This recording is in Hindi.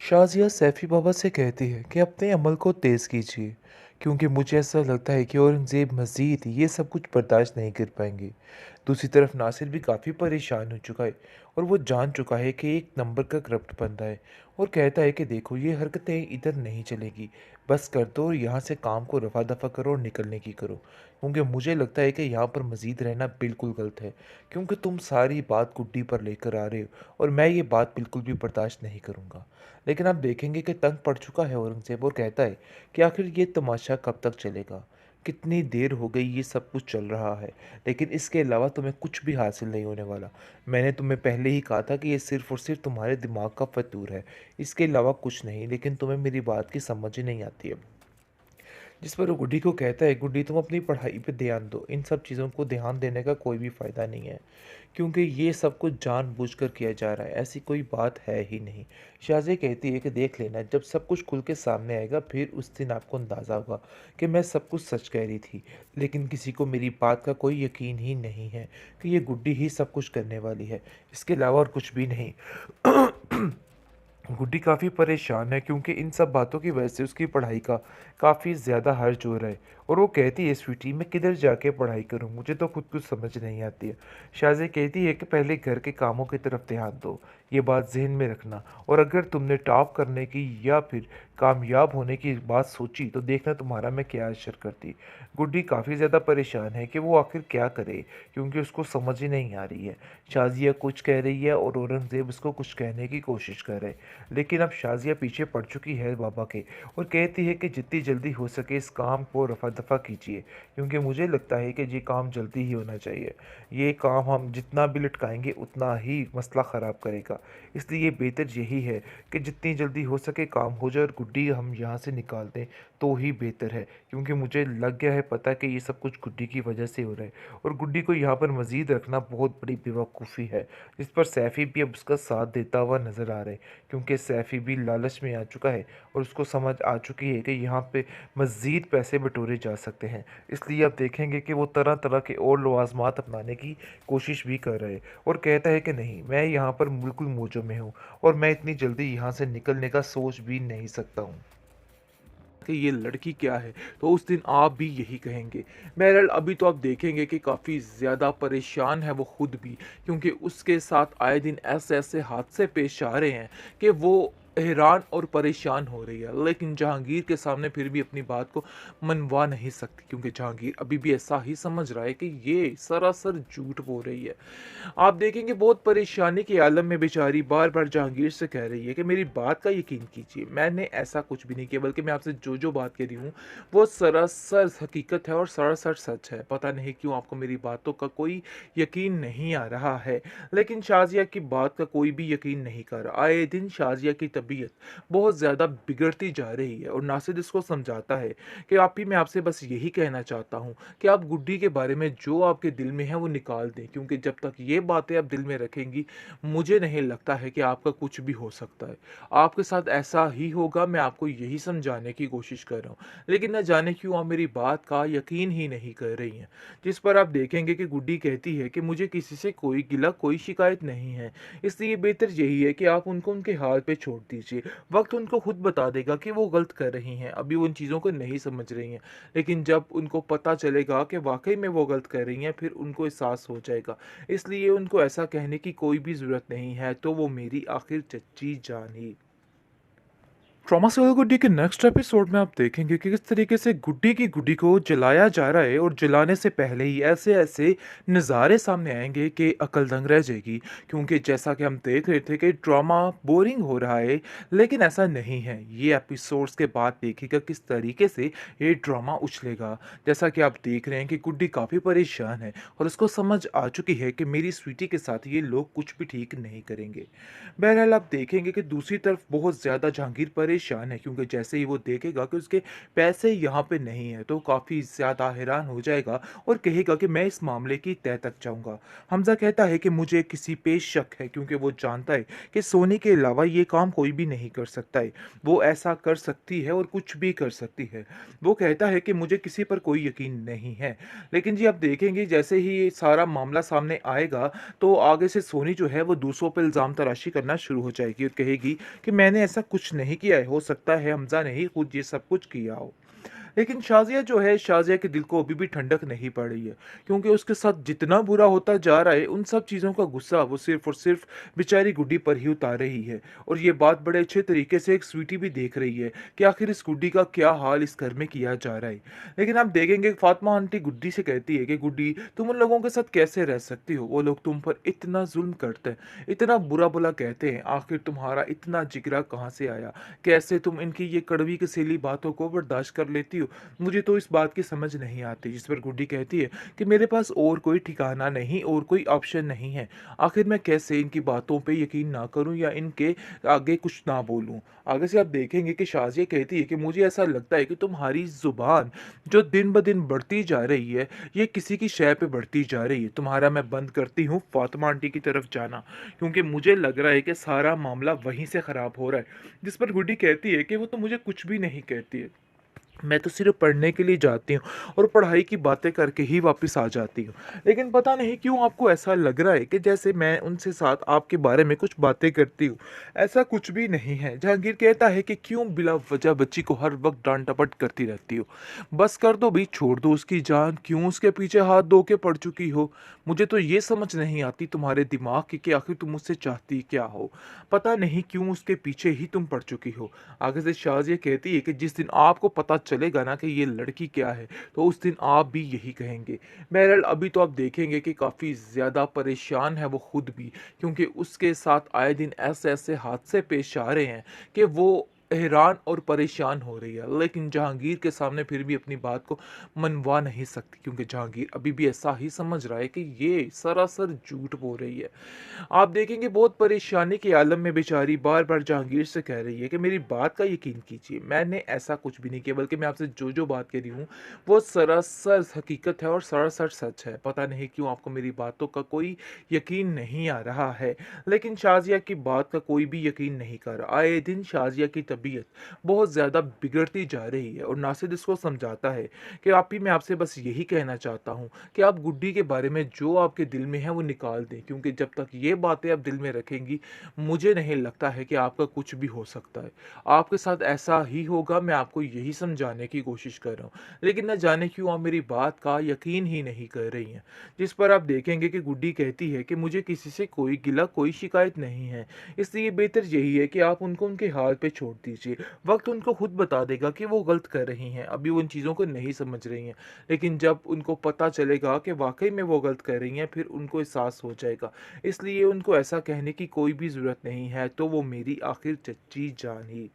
शाज़िया सैफ़ी बाबा से कहती है कि अपने अमल को तेज़ कीजिए, क्योंकि मुझे ऐसा लगता है कि औरंगज़ेब मज़ीद ये सब कुछ बर्दाश्त नहीं कर पाएंगे। दूसरी तरफ नासिर भी काफ़ी परेशान हो चुका है और वो जान चुका है कि एक नंबर का करप्ट बंदा है और कहता है कि देखो ये हरकतें इधर नहीं चलेगी, बस कर दो और यहाँ से काम को रफा दफा करो और निकलने की करो, क्योंकि मुझे लगता है कि यहाँ पर मज़ीद रहना बिल्कुल गलत है, क्योंकि तुम सारी बात गुड्डी पर लेकर आ रहे हो और मैं ये बात बिल्कुल भी बर्दाश्त नहीं करूँगा। लेकिन आप देखेंगे कि तंग पड़ चुका है औरंगज़ेब और कहता है कि आखिर ये तमाशा कब तक चलेगा? कितनी देर हो गई ये सब कुछ चल रहा है, लेकिन इसके अलावा तुम्हें कुछ भी हासिल नहीं होने वाला। मैंने तुम्हें पहले ही कहा था कि ये सिर्फ़ और सिर्फ़ तुम्हारे दिमाग का फ़तूर है, इसके अलावा कुछ नहीं, लेकिन तुम्हें मेरी बात की समझ ही नहीं आती अब। जिस पर वो गुड्डी को कहता है, गुड्डी तुम अपनी पढ़ाई पे ध्यान दो, इन सब चीज़ों को ध्यान देने का कोई भी फ़ायदा नहीं है, क्योंकि ये सब कुछ जानबूझकर किया जा रहा है, ऐसी कोई बात है ही नहीं। शाज़िया कहती है कि देख लेना, जब सब कुछ खुल के सामने आएगा फिर उस दिन आपको अंदाज़ा होगा कि मैं सब कुछ सच कह रही थी। लेकिन किसी को मेरी बात का कोई यकीन ही नहीं है कि ये गुड्डी ही सब कुछ करने वाली है, इसके अलावा और कुछ भी नहीं। गुड्डी काफ़ी परेशान है क्योंकि इन सब बातों की वजह से उसकी पढ़ाई का काफ़ी ज़्यादा हर्ज हो रहा है और वो कहती है, स्वीटी मैं किधर जाके पढ़ाई करूं, मुझे तो खुद कुछ समझ नहीं आती है। शाज़िया कहती है कि पहले घर के कामों की तरफ ध्यान दो, ये बात जहन में रखना, और अगर तुमने टॉप करने की या फिर कामयाब होने की बात सोची तो देखना तुम्हारा मैं क्या असर करती। गुड्डी काफ़ी ज़्यादा परेशान है कि वो आखिर क्या करे, क्योंकि उसको समझ ही नहीं आ रही है। शाज़िया कुछ कह रही है और औरंगज़ेब उसको कुछ कहने की कोशिश कर रहे हैं, लेकिन अब शाज़िया पीछे पड़ चुकी है बाबा के और कहती है कि जितनी जल्दी हो सके इस काम को रफा दफा कीजिए, क्योंकि मुझे लगता है कि ये काम जल्दी ही होना चाहिए। ये काम हम जितना भी लटकाएंगे उतना ही मसला ख़राब करेगा, इसलिए बेहतर यही है कि जितनी जल्दी हो सके काम हो जाए और गुड्डी हम यहाँ से निकाल दें तो ही बेहतर है, क्योंकि मुझे लग गया है पता कि ये सब कुछ गुड्डी की वजह से हो रहा है और गुड्डी को यहाँ पर मज़ीद रखना बहुत बड़ी बेवकूफ़ी है। जिस पर सैफ़ी भी अब उसका साथ देता हुआ नज़र आ रहा है, क्योंकि सैफ़ी भी लालच में आ चुका है और उसको समझ आ चुकी है कि यहाँ पे मज़ीद पैसे बटोरे जा सकते हैं। इसलिए आप देखेंगे कि वो तरह तरह के और लवाज़मात अपनाने की कोशिश भी कर रहे हैं और कहता है कि नहीं, मैं यहाँ पर बिल्कुल मौजों में हूँ और मैं इतनी जल्दी यहाँ से निकलने का सोच भी नहीं सकता हूँ कि ये लड़की क्या है, तो उस दिन आप भी यही कहेंगे। बहरहाल अभी तो आप देखेंगे कि काफ़ी ज़्यादा परेशान है वो खुद भी, क्योंकि उसके साथ आए दिन ऐसे-ऐसे हादसे पेश आ रहे हैं कि वो हैरान और परेशान हो रही है। लेकिन जहांगीर के सामने फिर भी अपनी बात को मनवा नहीं सकती, क्योंकि जहांगीर अभी भी ऐसा ही समझ रहा है कि ये सरासर झूठ बोल रही है। आप देखेंगे बहुत परेशानी के आलम में बेचारी बार-बार जहांगीर से कह रही है कि मेरी बात का यकीन कीजिए, मैंने ऐसा कुछ भी नहीं किया, बल्कि मैं आपसे जो-जो बात कह रही हूँ, वो सरासर हकीकत है और सरासर सच है। पता नहीं क्यों आपको मेरी बातों का कोई यकीन नहीं आ रहा है। लेकिन शाज़िया की बात का कोई भी यकीन नहीं कर रहा। आए दिन शाज़िया की तबीयत बहुत ज़्यादा बिगड़ती जा रही है और नासिर इसको समझाता है कि आप ही मैं आपसे बस यही कहना चाहता हूँ कि आप गुड्डी के बारे में जो आपके दिल में है वो निकाल दें, क्योंकि जब तक ये बातें आप दिल में रखेंगी, मुझे नहीं लगता है कि आपका कुछ भी हो सकता है। आपके साथ ऐसा ही होगा, मैं आपको यही समझाने की कोशिश कर रहा हूँ। लेकिन न जाने क्यों आप मेरी बात का यकीन ही नहीं कर रही हैं। जिस पर आप देखेंगे कि गुड्डी कहती है कि मुझे किसी से कोई गिला, कोई शिकायत नहीं है। इसलिए बेहतर यही है कि आप उनको उनके हाल पे छोड़ दीजिए। वक़्त उनको खुद बता देगा कि वो गलत कर रही हैं। अभी वो उन चीज़ों को नहीं समझ रही हैं। लेकिन जब उनको पता चलेगा कि वाक़ई में वो गलत कर रही हैं, फिर उनको एहसास हो जाएगा। इसलिए उनको ऐसा कहने की कोई भी ज़रूरत नहीं है, तो वो मेरी आखिर चच्ची जान ही। ट्रॉमा सर्कल गुड्डी के नेक्स्ट एपिसोड में आप देखेंगे कि किस तरीके से गुड्डी की गुड्डी को जलाया जा रहा है और जलाने से पहले ही ऐसे ऐसे नज़ारे सामने आएंगे कि अकल दंग रह जाएगी, क्योंकि जैसा कि हम देख रहे थे कि ड्रामा बोरिंग हो रहा है, लेकिन ऐसा नहीं है। ये एपिसोड्स के बाद देखिएगा किस तरीके से ये ड्रामा उछलेगा। जैसा कि आप देख रहे हैं कि गुड्डी काफ़ी परेशान है और उसको समझ आ चुकी है कि मेरी स्वीटी के साथ ये लोग कुछ भी ठीक नहीं करेंगे। बहरहाल आप देखेंगे कि दूसरी तरफ बहुत ज़्यादा जहांगीर परेशान परेशान है क्योंकि जैसे ही वो देखेगा कि उसके पैसे यहाँ पे नहीं हैं, तो काफ़ी ज़्यादा हैरान हो जाएगा और कहेगा कि मैं इस मामले की तह तक जाऊँगा। हमज़ा कहता है कि मुझे किसी पे शक है क्योंकि वो जानता है कि सोनी के अलावा ये काम कोई भी नहीं कर सकता है। वो ऐसा कर सकती है और कुछ भी कर सकती है। वो कहता है कि मुझे किसी पर कोई यकीन नहीं है। लेकिन जी आप देखेंगे जैसे ही ये सारा मामला सामने आएगा, तो आगे से सोनी जो है वो दूसरों पे इल्ज़ाम तराशी करना शुरू हो जाएगी और कहेगी कि मैंने ऐसा कुछ नहीं किया है, हो सकता है हमज़ा ने ही खुद ये सब कुछ किया हो। लेकिन शाज़िया जो है, शाज़िया के दिल को अभी भी ठंडक नहीं पड़ रही है, क्योंकि उसके साथ जितना बुरा होता जा रहा है, उन सब चीज़ों का गुस्सा वो सिर्फ़ और सिर्फ़ बेचारी गुड्डी पर ही उतार रही है। और ये बात बड़े अच्छे तरीके से एक स्वीटी भी देख रही है कि आखिर इस गुड्डी का क्या हाल इस घर में किया जा रहा है। लेकिन आप देखेंगे फ़ातिमा आंटी गुड्डी से कहती है कि गुड्डी, तुम उन लोगों के साथ कैसे रह सकती हो? वो लोग तुम पर इतना ज़ुल्म करते हैं, इतना बुरा-भला कहते हैं, आखिर तुम्हारा इतना जिगरा कहाँ से आया? कैसे तुम इनकी ये कड़वी कसीली बातों को बर्दाश्त कर लेती हो? मुझे तो इस बात की समझ नहीं आती। जिस पर गुड्डी कहती है कि मेरे पास और कोई ठिकाना नहीं और कोई ऑप्शन नहीं है। आखिर मैं कैसे इनकी बातों पे यकीन ना करूं या इनके आगे कुछ ना बोलूं। आगे से आप देखेंगे कि शाज़िया कहती है कि मुझे ऐसा लगता है कि तुम्हारी ज़ुबान जो दिन ब दिन बढ़ती जा रही है, ये किसी की शय पे बढ़ती जा रही है। तुम्हारा मैं बंद करती हूँ फ़ातिमा आंटी की तरफ जाना, क्योंकि मुझे लग रहा है कि सारा मामला वहीं से ख़राब हो रहा है। जिस पर गुड्डी कहती है कि वो तो मुझे कुछ भी नहीं कहती है। मैं तो सिर्फ़ पढ़ने के लिए जाती हूँ और पढ़ाई की बातें करके ही वापस आ जाती हूँ। लेकिन पता नहीं क्यों आपको ऐसा लग रहा है कि जैसे मैं उनसे साथ आपके बारे में कुछ बातें करती हूँ। ऐसा कुछ भी नहीं है। जहांगीर कहता है कि क्यों बिला वजह बच्ची को हर वक़्त डाँट-डपट करती रहती हो? बस कर दो भई, छोड़ दो उसकी जान, क्यों उसके पीछे हाथ धो के पड़ चुकी हो? मुझे तो ये समझ नहीं आती तुम्हारे दिमाग की कि आखिर तुम मुझसे चाहती क्या हो? पता नहीं क्यों उसके पीछे ही तुम पड़ चुकी हो। आगे से शाज़िया कहती है कि जिस दिन आपको पता चलेगा ना कि ये लड़की क्या है, तो उस दिन आप भी यही कहेंगे। बहरहाल अभी तो आप देखेंगे कि काफ़ी ज़्यादा परेशान है वो खुद भी, क्योंकि उसके साथ आए दिन ऐसे-ऐसे हादसे पेश आ रहे हैं कि वो हैरान और परेशान हो रही है। लेकिन जहांगीर के सामने फिर भी अपनी बात को मनवा नहीं सकती, क्योंकि जहांगीर अभी भी ऐसा ही समझ रहा है कि ये सरासर झूठ बोल रही है। आप देखेंगे बहुत परेशानी के आलम में बेचारी बार-बार जहांगीर से कह रही है कि मेरी बात का यकीन कीजिए, मैंने ऐसा कुछ भी नहीं किया, बल्कि मैं आपसे जो-जो बात कह रही हूँ, वो सरासर हकीकत है और सरासर सच है। पता नहीं क्यों आपको मेरी बातों का कोई यकीन नहीं आ रहा है। लेकिन शाज़िया की बात का कोई भी यकीन नहीं कर रहा। आए दिन शाज़िया की तबीयत बहुत ज़्यादा बिगड़ती जा रही है और नासिर इसको समझाता है कि आप ही, मैं आपसे बस यही कहना चाहता हूँ कि आप गुड्डी के बारे में जो आपके दिल में है वो निकाल दें, क्योंकि जब तक ये बातें आप दिल में रखेंगी, मुझे नहीं लगता है कि आपका कुछ भी हो सकता है। आपके साथ ऐसा ही होगा, मैं आपको यही समझाने की कोशिश कर रहा हूँ। लेकिन न जाने क्यों आप मेरी बात का यकीन ही नहीं कर रही हैं। जिस पर आप देखेंगे कि गुड्डी कहती है कि मुझे किसी से कोई गिला, कोई शिकायत नहीं है। इसलिए बेहतर यही है कि आप उनको उनके हाल पे छोड़ दीजिए। वक़्त उनको खुद बता देगा कि वो गलत कर रही हैं। अभी वो इन चीज़ों को नहीं समझ रही हैं। लेकिन जब उनको पता चलेगा कि वाक़ई में वो गलत कर रही हैं, फिर उनको एहसास हो जाएगा। इसलिए उनको ऐसा कहने की कोई भी ज़रूरत नहीं है, तो वो मेरी आखिर चच्ची जान ही।